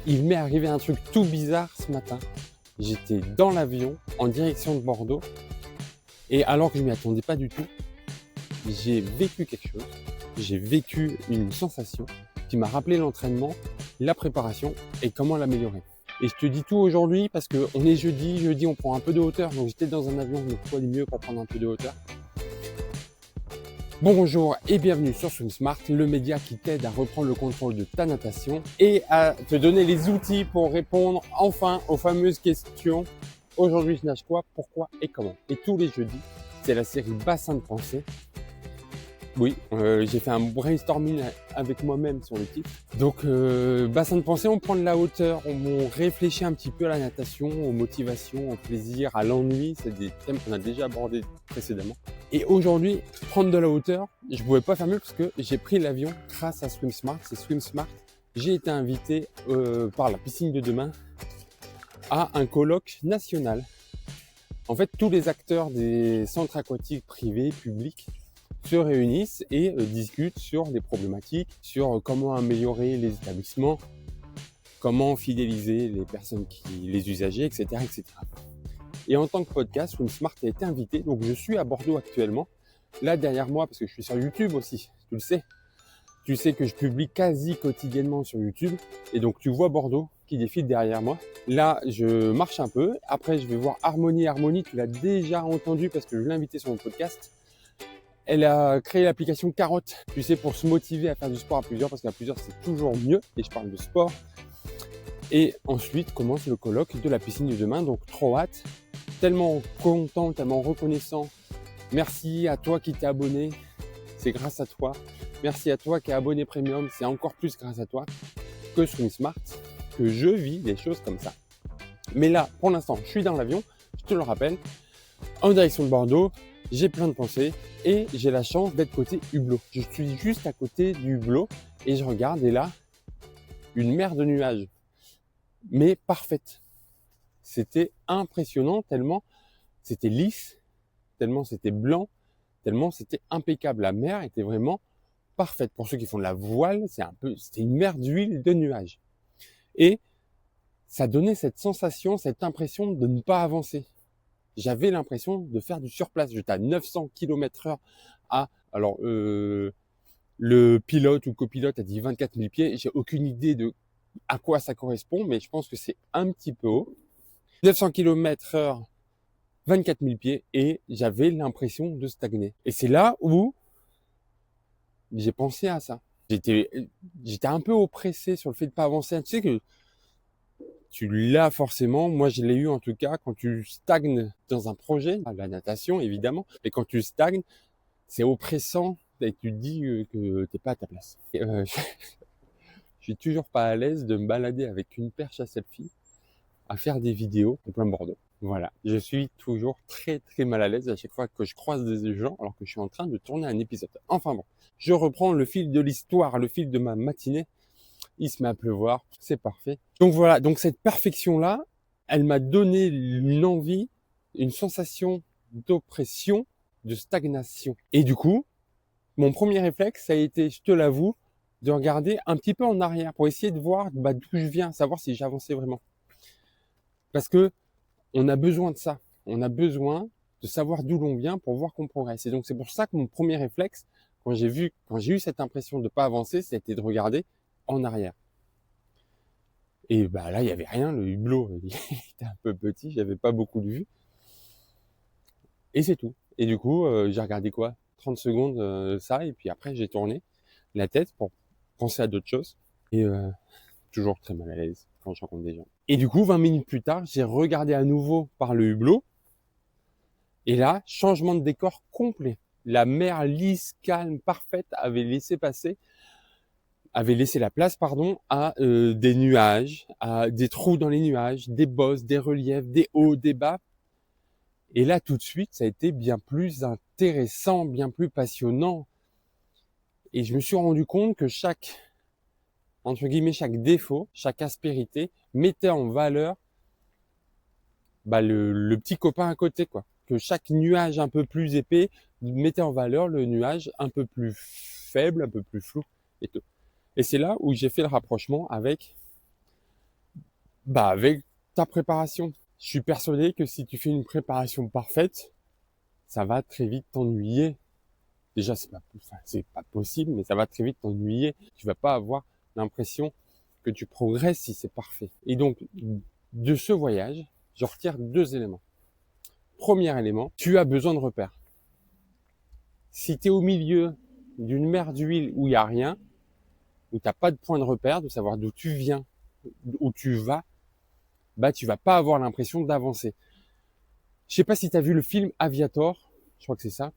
Il m'est arrivé un truc tout bizarre ce matin. J'étais dans l'avion en direction de Bordeaux et alors que je m'y attendais pas du tout, j'ai vécu quelque chose. J'ai vécu une sensation qui m'a rappelé l'entraînement, la préparation et comment l'améliorer. Et je te dis tout aujourd'hui parce qu'on est jeudi on prend un peu de hauteur, donc j'étais dans un avion, donc quoi de mieux pour prendre un peu de hauteur. Bonjour et bienvenue sur SwimSmart, le média qui t'aide à reprendre le contrôle de ta natation et à te donner les outils pour répondre enfin aux fameuses questions. Aujourd'hui, je nage quoi, pourquoi et comment. Et tous les jeudis, c'est la série Bassin de pensée. Oui, j'ai fait un brainstorming avec moi-même sur le titre. Donc, bassin de pensée, on prend de la hauteur, on réfléchit un petit peu à la natation, aux motivations, au plaisir, à l'ennui. C'est des thèmes qu'on a déjà abordés précédemment. Et aujourd'hui, prendre de la hauteur, je pouvais pas faire mieux parce que j'ai pris l'avion grâce à SwimSmart. C'est SwimSmart. J'ai été invité par la piscine de demain à un colloque national. En fait, tous les acteurs des centres aquatiques privés, publics, se réunissent et discutent sur des problématiques, sur comment améliorer les établissements, comment fidéliser les personnes, les usagers, etc., etc. Et en tant que podcast, SwimSmart a été invité, donc je suis à Bordeaux actuellement, là derrière moi, parce que je suis sur YouTube aussi, tu le sais. Tu sais que je publie quasi quotidiennement sur YouTube, et donc tu vois Bordeaux qui défile derrière moi. Là, je marche un peu, après je vais voir Harmonie. Harmonie, tu l'as déjà entendu parce que je l'ai invité sur mon podcast. Elle a créé l'application Carotte, tu sais, pour se motiver à faire du sport à plusieurs, parce qu'à plusieurs, c'est toujours mieux, et je parle de sport. Et ensuite commence le colloque de la piscine de demain, donc trop hâte, tellement content, tellement reconnaissant. Merci à toi qui t'es abonné, c'est grâce à toi. Merci à toi qui es abonné premium, c'est encore plus grâce à toi que SwimSmart, que je vis des choses comme ça. Mais là, pour l'instant, je suis dans l'avion, je te le rappelle, en direction de Bordeaux. J'ai plein de pensées et j'ai la chance d'être côté hublot. Je suis juste à côté du hublot et je regarde et là, une mer de nuages, mais parfaite. C'était impressionnant tellement c'était lisse, tellement c'était blanc, tellement c'était impeccable. La mer était vraiment parfaite. Pour ceux qui font de la voile, c'était une mer d'huile de nuages. Et ça donnait cette sensation, cette impression de ne pas avancer. J'avais l'impression de faire du surplace. J'étais à 900 km/h alors, le pilote ou copilote a dit 24 000 pieds. J'ai aucune idée de à quoi ça correspond, mais je pense que c'est un petit peu haut. 900 km/h, 24 000 pieds et j'avais l'impression de stagner. Et c'est là où j'ai pensé à ça. J'étais un peu oppressé sur le fait de pas avancer. Tu sais que tu l'as forcément, moi je l'ai eu en tout cas, quand tu stagnes dans un projet, la natation évidemment, mais quand tu stagnes, c'est oppressant et tu te dis que t'es pas à ta place. Je suis toujours pas à l'aise de me balader avec une perche à selfie, à faire des vidéos en plein Bordeaux. Voilà, je suis toujours très très mal à l'aise à chaque fois que je croise des gens alors que je suis en train de tourner un épisode. Enfin bon, je reprends le fil de l'histoire, le fil de ma matinée. Il se met à pleuvoir, c'est parfait. Donc voilà, donc cette perfection-là, elle m'a donné une envie, une sensation d'oppression, de stagnation. Et du coup, mon premier réflexe, ça a été, je te l'avoue, de regarder un petit peu en arrière pour essayer de voir d'où je viens, savoir si j'avançais vraiment. Parce que on a besoin de ça. On a besoin de savoir d'où l'on vient pour voir qu'on progresse. Et donc c'est pour ça que mon premier réflexe, quand j'ai eu cette impression de pas avancer, c'était de regarder en arrière. Et bah là, il y avait rien, le hublot, il était un peu petit, j'avais pas beaucoup de vue. Et c'est tout. Et du coup, j'ai regardé 30 secondes ça, et puis après j'ai tourné la tête pour penser à d'autres choses. Et toujours très mal à l'aise quand je rencontre des gens. Et du coup, 20 minutes plus tard, j'ai regardé à nouveau par le hublot. Et là, changement de décor complet. La mer lisse, calme, parfaite avait laissé la place, à des nuages, à des trous dans les nuages, des bosses, des reliefs, des hauts, des bas. Et là, tout de suite, ça a été bien plus intéressant, bien plus passionnant. Et je me suis rendu compte que chaque défaut, chaque aspérité mettait en valeur le petit copain à côté, quoi. Que chaque nuage un peu plus épais mettait en valeur le nuage un peu plus faible, un peu plus flou et tout. Et c'est là où j'ai fait le rapprochement avec Bah, avec ta préparation. Je suis persuadé que si tu fais une préparation parfaite, ça va très vite t'ennuyer. Déjà, c'est pas possible, mais ça va très vite t'ennuyer. Tu vas pas avoir l'impression que tu progresses si c'est parfait. Et donc, de ce voyage, je retire 2 éléments. Premier élément, tu as besoin de repères. Si tu es au milieu d'une mer d'huile où il n'y a rien, où tu n'as pas de point de repère, de savoir d'où tu viens, où tu vas, bah tu vas pas avoir l'impression d'avancer. Je sais pas si tu as vu le film Aviator, je crois que c'est ça,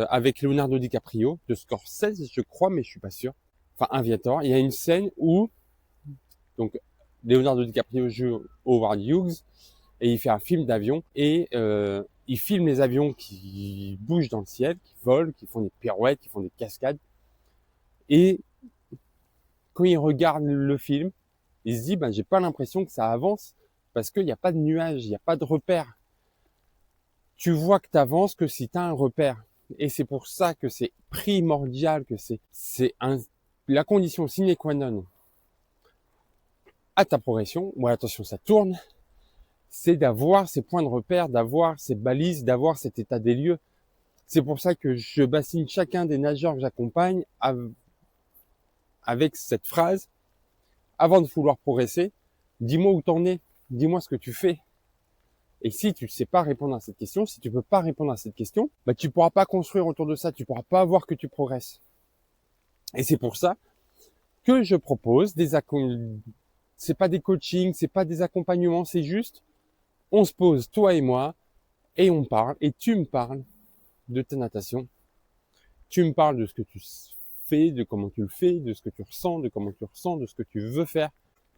avec Leonardo DiCaprio, de Scorsese, je crois, mais je suis pas sûr. Enfin, Aviator, il y a une scène où donc Leonardo DiCaprio joue Howard Hughes et il fait un film d'avion et il filme les avions qui bougent dans le ciel, qui volent, qui font des pirouettes, qui font des cascades. Et quand il regarde le film, il se dit, ben, j'ai pas l'impression que ça avance parce qu'il n'y a pas de nuages, il n'y a pas de repères. Tu vois que tu avances que si tu as un repère. Et c'est pour ça que c'est primordial, que la condition sine qua non à ta progression. Bon, attention, ça tourne. C'est d'avoir ces points de repère, d'avoir ces balises, d'avoir cet état des lieux. C'est pour ça que je bassine chacun des nageurs que j'accompagne avec cette phrase. Avant de vouloir progresser, dis-moi où t'en es, dis-moi ce que tu fais. Et si tu ne sais pas répondre à cette question, si tu peux pas répondre à cette question, bah tu pourras pas construire autour de ça, tu pourras pas voir que tu progresses. Et c'est pour ça que je propose c'est pas des coachings, c'est pas des accompagnements, c'est juste on se pose toi et moi et on parle et tu me parles de ta natation. Tu me parles de ce que tu fais, de comment tu le fais, de ce que tu ressens, de comment tu ressens, de ce que tu veux faire.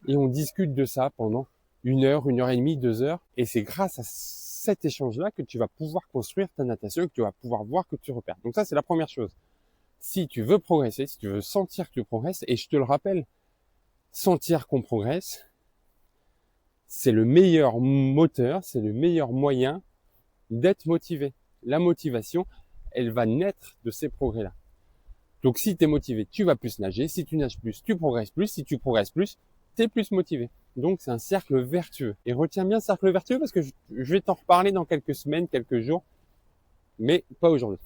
Et on discute de ça pendant 1 heure et demie, 2 heures. Et c'est grâce à cet échange-là que tu vas pouvoir construire ta natation et que tu vas pouvoir voir que tu repères. Donc ça, c'est la première chose. Si tu veux progresser, si tu veux sentir que tu progresses, et je te le rappelle, sentir qu'on progresse, c'est le meilleur moteur, c'est le meilleur moyen d'être motivé. La motivation, elle va naître de ces progrès-là. Donc si tu es motivé, tu vas plus nager. Si tu nages plus, tu progresses plus. Si tu progresses plus, tu es plus motivé. Donc c'est un cercle vertueux. Et retiens bien cercle vertueux parce que je vais t'en reparler dans quelques semaines, quelques jours, mais pas aujourd'hui.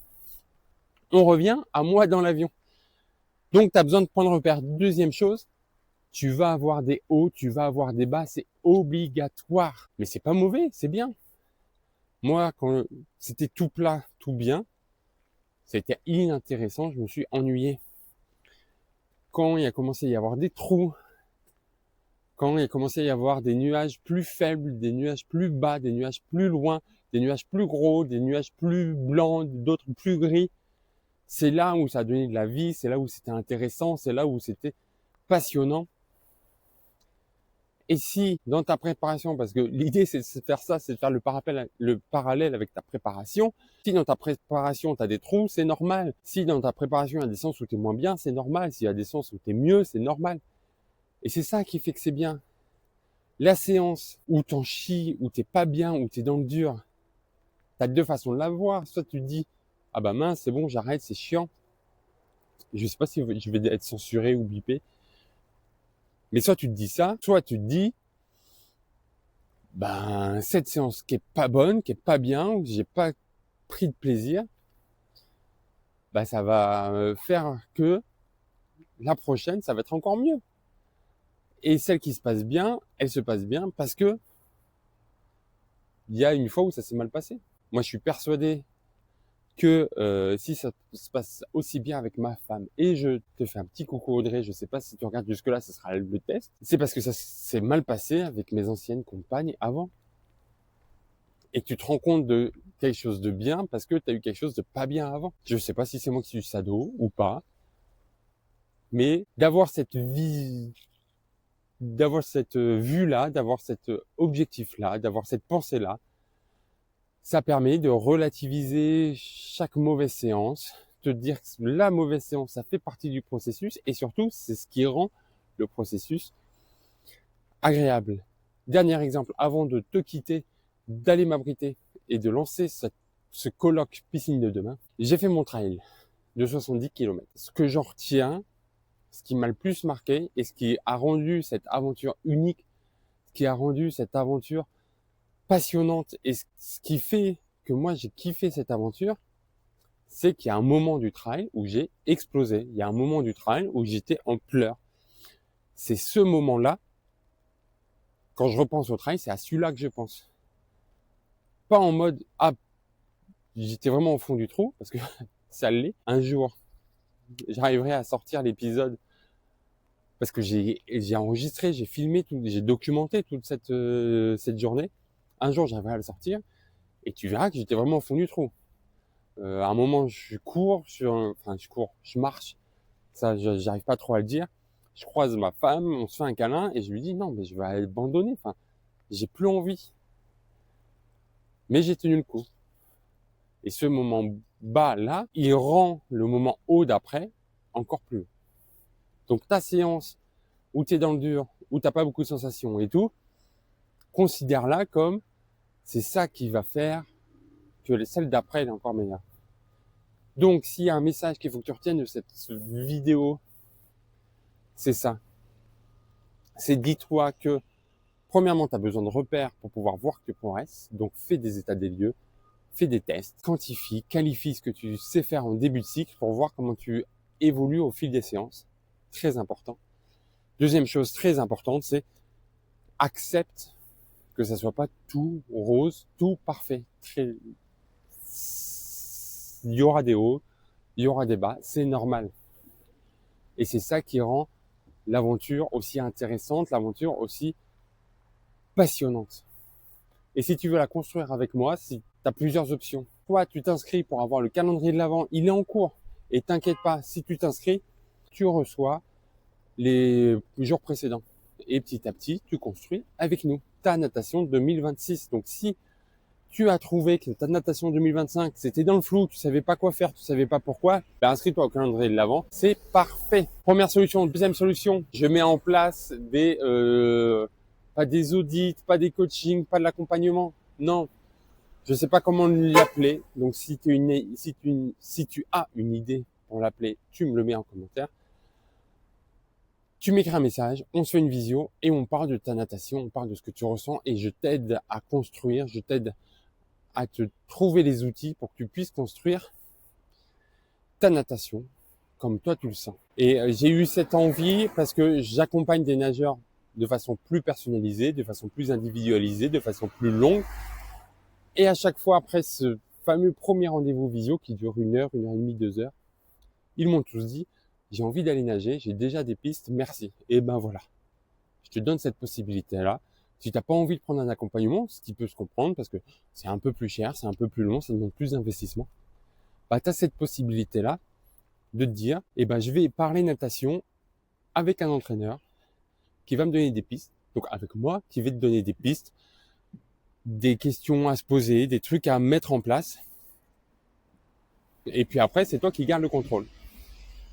On revient à moi dans l'avion. Donc tu as besoin de prendre repère. Deuxième chose, tu vas avoir des hauts, tu vas avoir des bas, c'est obligatoire. Mais c'est pas mauvais, c'est bien. Moi, quand c'était tout plat, tout bien, c'était inintéressant, je me suis ennuyé. Quand il a commencé à y avoir des trous, quand il a commencé à y avoir des nuages plus faibles, des nuages plus bas, des nuages plus loin, des nuages plus gros, des nuages plus blancs, d'autres plus gris, c'est là où ça a donné de la vie, c'est là où c'était intéressant, c'est là où c'était passionnant. Et si dans ta préparation, parce que l'idée c'est de faire ça, c'est de faire le parallèle avec ta préparation, si dans ta préparation tu as des trous, c'est normal. Si dans ta préparation il y a des sens où tu es moins bien, c'est normal. S'il y a des sens où tu es mieux, c'est normal. Et c'est ça qui fait que c'est bien. La séance où t'en chies, où t'es pas bien, où t'es dans le dur, t'as 2 façons de la voir. Soit tu te dis, ah bah mince, c'est bon, j'arrête, c'est chiant. Je sais pas si je vais être censuré ou bipé. Mais soit tu te dis ça, soit tu te dis, ben, cette séance qui est pas bonne, qui est pas bien, où j'ai pas pris de plaisir, bah, ça va faire que la prochaine, ça va être encore mieux. Et celle qui se passe bien, elle se passe bien parce que il y a une fois où ça s'est mal passé. Moi, je suis persuadé que si ça se passe aussi bien avec ma femme, et je te fais un petit coucou Audrey, je sais pas si tu regardes jusque là, ce sera le test, c'est parce que ça s'est mal passé avec mes anciennes compagnes avant. Et tu te rends compte de quelque chose de bien parce que tu as eu quelque chose de pas bien avant. Je sais pas si c'est moi qui suis sado ou pas, mais d'avoir cette vue-là, d'avoir cet objectif-là, d'avoir cette pensée-là, ça permet de relativiser chaque mauvaise séance, te dire que la mauvaise séance, ça fait partie du processus et surtout, c'est ce qui rend le processus agréable. Dernier exemple, avant de te quitter, d'aller m'abriter et de lancer ce colloque piscine de demain, j'ai fait mon trail de 70 km. Ce que j'en retiens, ce qui m'a le plus marqué et ce qui a rendu cette aventure unique, qui a rendu cette aventure passionnante et ce qui fait que moi j'ai kiffé cette aventure, c'est qu'il y a un moment du trail où j'ai explosé. Il y a un moment du trail où j'étais en pleurs. C'est ce moment-là, quand je repense au trail, c'est à celui-là que je pense. Pas en mode, ah, j'étais vraiment au fond du trou, parce que ça l'est. Un jour, j'arriverai à sortir l'épisode, parce que j'ai enregistré, j'ai filmé, j'ai documenté toute cette journée. Un jour, j'arriverai à le sortir, et tu verras que j'étais vraiment au fond du trou. À un moment, je marche, ça, j'arrive pas trop à le dire. Je croise ma femme, on se fait un câlin, et je lui dis, non, mais je vais abandonner, enfin, j'ai plus envie. Mais j'ai tenu le coup. Et ce moment bas là, il rend le moment haut d'après encore plus haut. Donc ta séance où tu es dans le dur, où tu n'as pas beaucoup de sensations et tout, considère-la comme c'est ça qui va faire que celle d'après est encore meilleure. Donc s'il y a un message qu'il faut que tu retiennes de cette vidéo, c'est ça. C'est dis-toi que premièrement, tu as besoin de repères pour pouvoir voir que tu progresses. Donc fais des états des lieux, fais des tests, quantifie, qualifie ce que tu sais faire en début de cycle pour voir comment tu évolues au fil des séances. Très important. Deuxième chose très importante, c'est accepte que ça soit pas tout rose, tout parfait. Il y aura des hauts, il y aura des bas, c'est normal. Et c'est ça qui rend l'aventure aussi intéressante, l'aventure aussi passionnante. Et si tu veux la construire avec moi, si tu as plusieurs options. Toi, tu t'inscris pour avoir le calendrier de l'Avent, il est en cours. Et t'inquiète pas, si tu t'inscris, tu reçois les jours précédents. Et petit à petit, tu construis avec nous ta natation 2026. Donc si tu as trouvé que ta natation 2025, c'était dans le flou, tu savais pas quoi faire, tu savais pas pourquoi, ben inscris-toi au calendrier de l'Avent, c'est parfait. Première solution. Deuxième solution, je mets en place pas des audits, pas des coachings, pas de l'accompagnement. Non, je sais pas comment l'appeler. Donc si tu as une idée pour l'appeler, tu me le mets en commentaire. Tu m'écris un message, on se fait une visio et on parle de ta natation, on parle de ce que tu ressens et je t'aide à construire, je t'aide à te trouver les outils pour que tu puisses construire ta natation comme toi tu le sens. Et j'ai eu cette envie parce que j'accompagne des nageurs de façon plus personnalisée, de façon plus individualisée, de façon plus longue. Et à chaque fois après ce fameux premier rendez-vous visio qui dure 1 heure, 1 heure et demie, 2 heures, ils m'ont tous dit j'ai envie d'aller nager, j'ai déjà des pistes, merci. Et ben voilà, je te donne cette possibilité-là. Si tu n'as pas envie de prendre un accompagnement, ce qui peut se comprendre parce que c'est un peu plus cher, c'est un peu plus long, ça demande plus d'investissement, bah, tu as cette possibilité-là de te dire, eh ben, je vais parler natation avec un entraîneur qui va me donner des pistes, donc avec moi, qui va te donner des pistes, des questions à se poser, des trucs à mettre en place. Et puis après, c'est toi qui gardes le contrôle.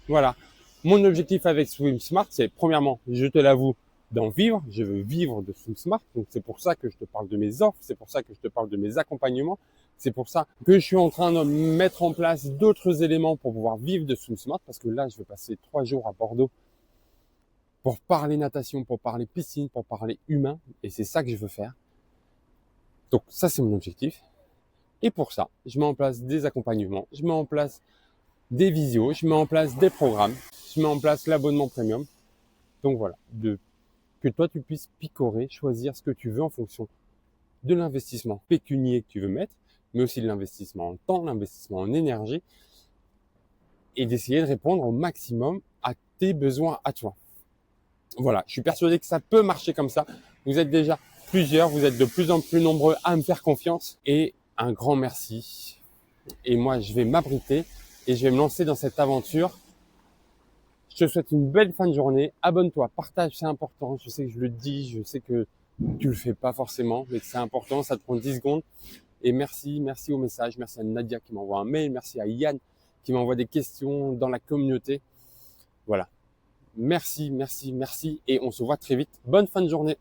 Voilà. Mon objectif avec Swim Smart, c'est premièrement, je te l'avoue, d'en vivre. Je veux vivre de Swim Smart. Donc c'est pour ça que je te parle de mes offres, c'est pour ça que je te parle de mes accompagnements, c'est pour ça que je suis en train de mettre en place d'autres éléments pour pouvoir vivre de Swim Smart. Parce que là, je vais passer 3 jours à Bordeaux pour parler natation, pour parler piscine, pour parler humain. Et c'est ça que je veux faire. Donc ça, c'est mon objectif. Et pour ça, je mets en place des accompagnements, je mets en place des visios, je mets en place des programmes, je mets en place l'abonnement premium. Donc voilà, que toi tu puisses picorer, choisir ce que tu veux en fonction de l'investissement pécunier que tu veux mettre, mais aussi de l'investissement en temps, l'investissement en énergie, et d'essayer de répondre au maximum à tes besoins à toi. Voilà, je suis persuadé que ça peut marcher comme ça. Vous êtes déjà plusieurs, vous êtes de plus en plus nombreux à me faire confiance, et un grand merci. Et moi, je vais m'abriter et je vais me lancer dans cette aventure. Je te souhaite une belle fin de journée. Abonne-toi, partage, c'est important. Je sais que je le dis, je sais que tu le fais pas forcément, mais que c'est important. Ça te prend 10 secondes. Et merci au message. Merci à Nadia qui m'envoie un mail. Merci à Yann qui m'envoie des questions dans la communauté. Voilà. Merci. Et on se voit très vite. Bonne fin de journée.